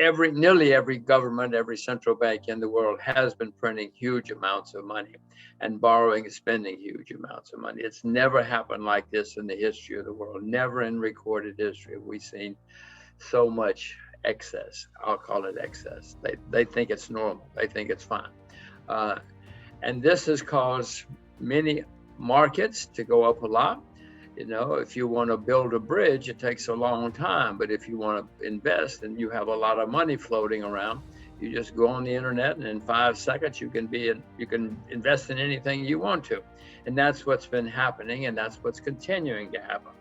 nearly every government, every central bank in the world has been printing huge amounts of money and borrowing and spending huge amounts of money. It's never happened like this in the history of the world. Never in recorded history have we seen so much excess. I'll call it excess. They think it's normal. They think it's fine. And this has caused many markets to go up a lot. You know, if you want to build a bridge, it takes a long time. But if you want to invest and you have a lot of money floating around, you just go on the internet and in 5 seconds you can invest in anything you want to. And that's what's been happening, and that's what's continuing to happen.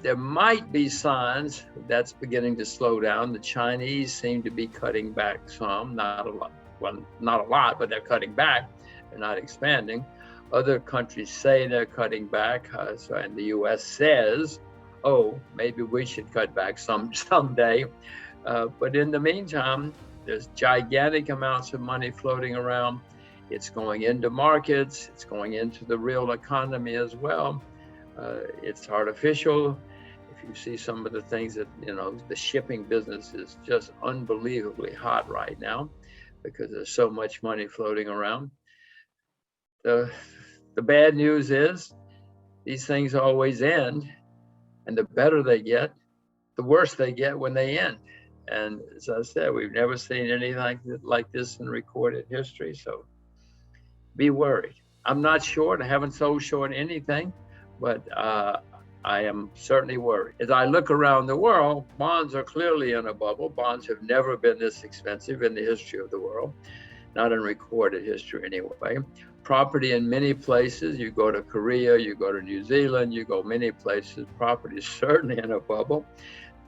There might be signs that's beginning to slow down. The Chinese seem to be cutting back some, not a lot. Well, not a lot, but they're cutting back. They're not expanding. Other countries say they're cutting back, and the U.S. says, "Oh, maybe we should cut back someday." But in the meantime, there's gigantic amounts of money floating around. It's going into markets. It's going into the real economy as well. It's artificial. If you see some of the things that, the shipping business is just unbelievably hot right now because there's so much money floating around. The bad news is these things always end, and the better they get, the worse they get when they end. And as I said, we've never seen anything like this in recorded history, so be worried. I'm not short. I haven't sold short anything, but I am certainly worried. As I look around the world, bonds are clearly in a bubble. Bonds have never been this expensive in the history of the world, not in recorded history anyway. Property in many places, you go to Korea, you go to New Zealand, you go many places, property is certainly in a bubble.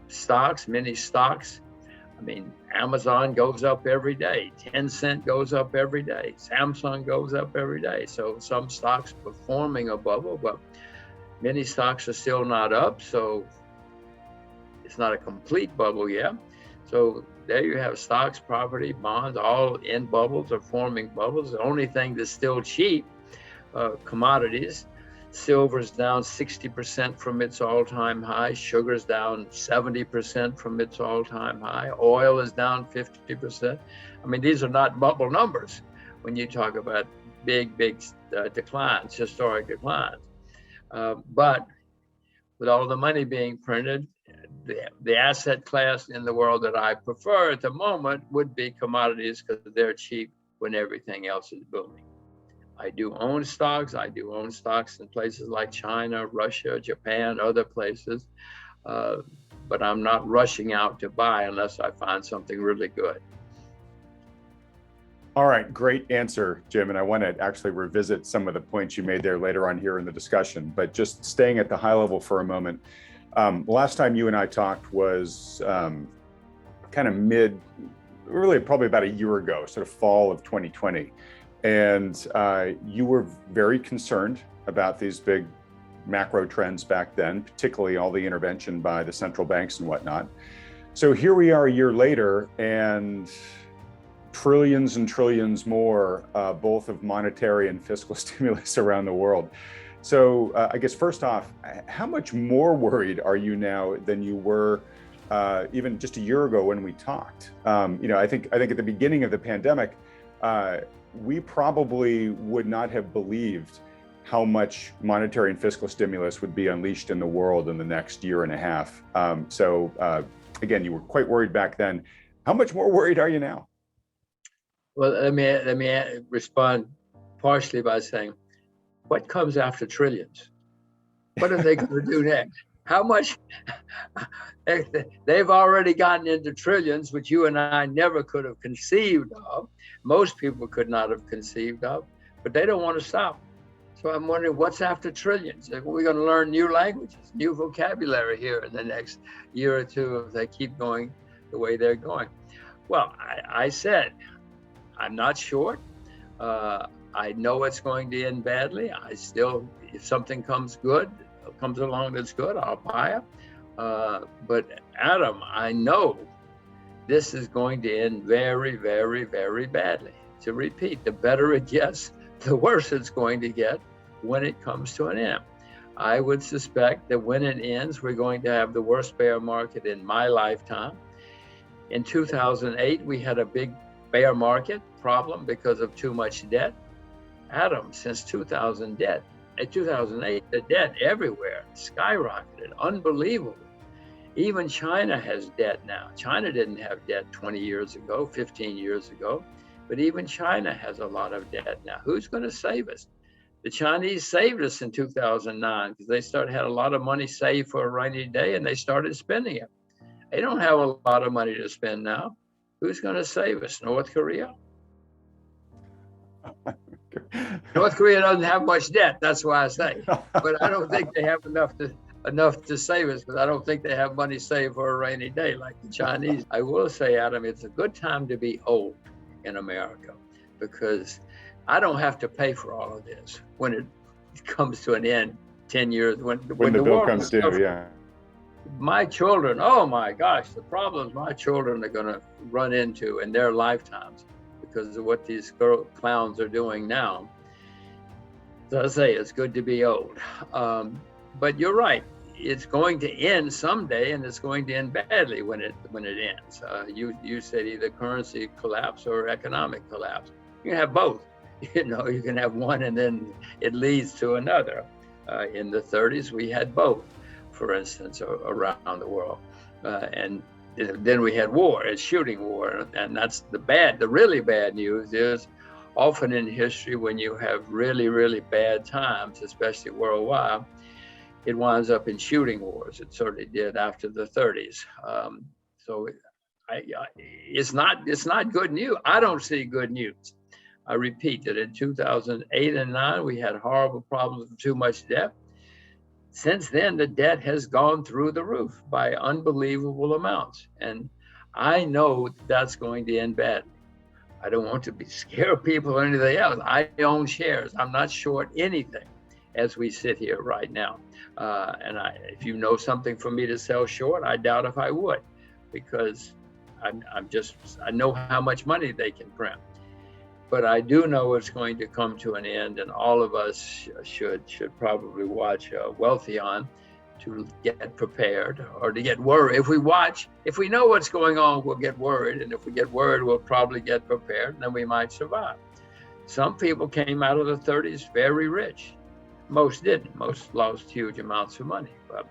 Stocks, many stocks. I mean, Amazon goes up every day. Tencent goes up every day. Samsung goes up every day. So some stocks performing a bubble, but many stocks are still not up. So it's not a complete bubble yet. So there you have stocks, property, bonds, all in bubbles or forming bubbles. The only thing that's still cheap, commodities. Silver's down 60% from its all-time high. Sugar's down 70% from its all-time high. Oil is down 50%. I mean, these are not bubble numbers when you talk about big declines, historic declines. But with all the money being printed, the asset class in the world that I prefer at the moment would be commodities because they're cheap when everything else is booming. I do own stocks. I do own stocks in places like China, Russia, Japan, other places. But I'm not rushing out to buy unless I find something really good. All right, great answer, Jim. And I want to actually revisit some of the points you made there later on here in the discussion. But just staying at the high level for a moment. Last time you and I talked was kind of really probably about a year ago, sort of fall of 2020. And you were very concerned about these big macro trends back then, particularly all the intervention by the central banks and whatnot. So here we are a year later, and trillions and trillions more, both of monetary and fiscal stimulus around the world. So I guess first off, how much more worried are you now than you were even just a year ago when we talked? I think at the beginning of the pandemic, we probably would not have believed how much monetary and fiscal stimulus would be unleashed in the world in the next year and a half. So again, you were quite worried back then. How much more worried are you now? Well, let me respond partially by saying, what comes after trillions? What are they going to do next? How much? They've already gotten into trillions, which you and I never could have conceived of. Most people could not have conceived of, but they don't want to stop. So I'm wondering what's after trillions? We're going to learn new languages, new vocabulary here in the next year or two if they keep going the way they're going. Well, I said, I'm not short. I know it's going to end badly. If something comes along that's good, I'll buy it. But Adam, I know this is going to end very, very, very badly. To repeat, the better it gets, the worse it's going to get when it comes to an end. I would suspect that when it ends, we're going to have the worst bear market in my lifetime. In 2008, we had a big bear market problem because of too much debt. Adam, since 2008, the debt everywhere skyrocketed, unbelievable. Even China has debt now. China didn't have debt 20 years ago, 15 years ago, but even China has a lot of debt now. Who's going to save us? The Chinese saved us in 2009 because they had a lot of money saved for a rainy day and they started spending it. They don't have a lot of money to spend now. Who's going to save us? North Korea? North Korea doesn't have much debt. That's why I say. But I don't think they have enough to save us, because I don't think they have money saved for a rainy day like the Chinese. I will say, Adam, it's a good time to be old in America, because I don't have to pay for all of this when it comes to an end 10 years. When the the bill war comes due, yeah. My children, oh my gosh, the problems my children are going to run into in their lifetimes because of what these clowns are doing now. So I say it's good to be old. But you're right. It's going to end someday, and it's going to end badly when it ends. You said either currency collapse or economic collapse. You can have both. You can have one and then it leads to another. In the 30s, we had both, for instance, around the world. And then we had war, it's shooting war. And that's the really bad news is often in history when you have really, really bad times, especially worldwide, it winds up in shooting wars. It certainly did after the 30s. So it's not good news. I don't see good news. I repeat that in 2008 and 9, we had horrible problems with too much debt. Since then, the debt has gone through the roof by unbelievable amounts. And I know that's going to end badly. I don't want to scare people or anything else. I own shares. I'm not short anything as we sit here right now. And if you know something for me to sell short, I doubt if I would, because I know how much money they can print. But I do know it's going to come to an end, and all of us should probably watch Wealthion to get prepared or to get worried. If we know what's going on, we'll get worried. And if we get worried, we'll probably get prepared, and then we might survive. Some people came out of the 30s very rich. Most didn't. Most lost huge amounts of money. But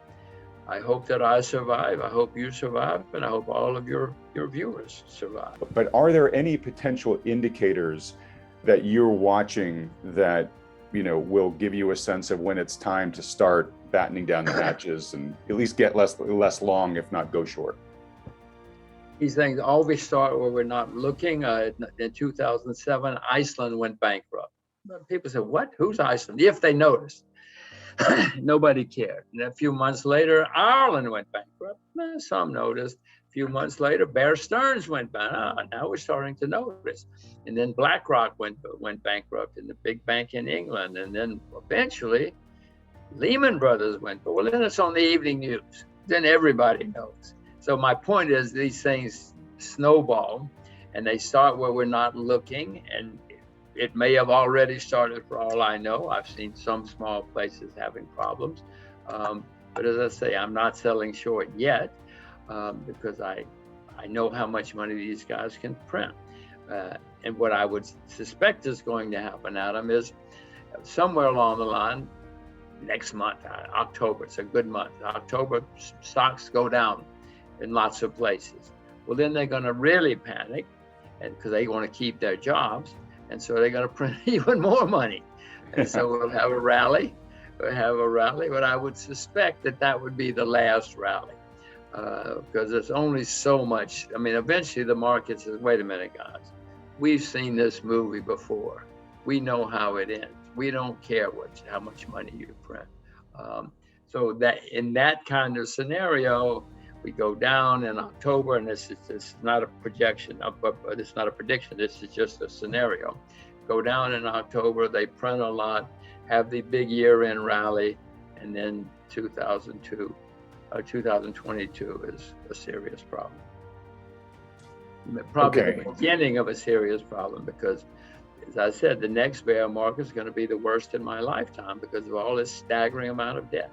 I hope that I survive. I hope you survive, and I hope all of your viewers survive. But are there any potential indicators that you're watching that will give you a sense of when it's time to start battening down the hatches and at least get less long, if not go short? These things always start where we're not looking. In 2007, Iceland went bankrupt. People said, "What? Who's Iceland?" If they noticed. Nobody cared. And a few months later, Ireland went bankrupt. Some noticed. A few months later, Bear Stearns went bankrupt. Now we're starting to notice. And then BlackRock went bankrupt, in the big bank in England. And then eventually, Lehman Brothers went. Well, then it's on the evening news. Then everybody knows. So my point is, these things snowball, and they start where we're not looking. And it may have already started, for all I know. I've seen some small places having problems. But as I say, I'm not selling short yet because I know how much money these guys can print. And what I would suspect is going to happen, Adam, is somewhere along the line, next month, October, it's a good month. October, stocks go down in lots of places. Well, then they're going to really panic, and because they want to keep their jobs. And so they're going to print even more money. And so we'll have a rally. But I would suspect that would be the last rally because there's only so much. I mean, eventually the market says, wait a minute, guys. We've seen this movie before. We know how it ends. We don't care how much money you print. So that in that kind of scenario, we go down in October, and this is not a projection, but it's not a prediction. This is just a scenario. Go down in October, they print a lot, have the big year-end rally, and then 2022 is a serious problem. Probably the beginning of a serious problem, because, as I said, the next bear market is going to be the worst in my lifetime because of all this staggering amount of debt.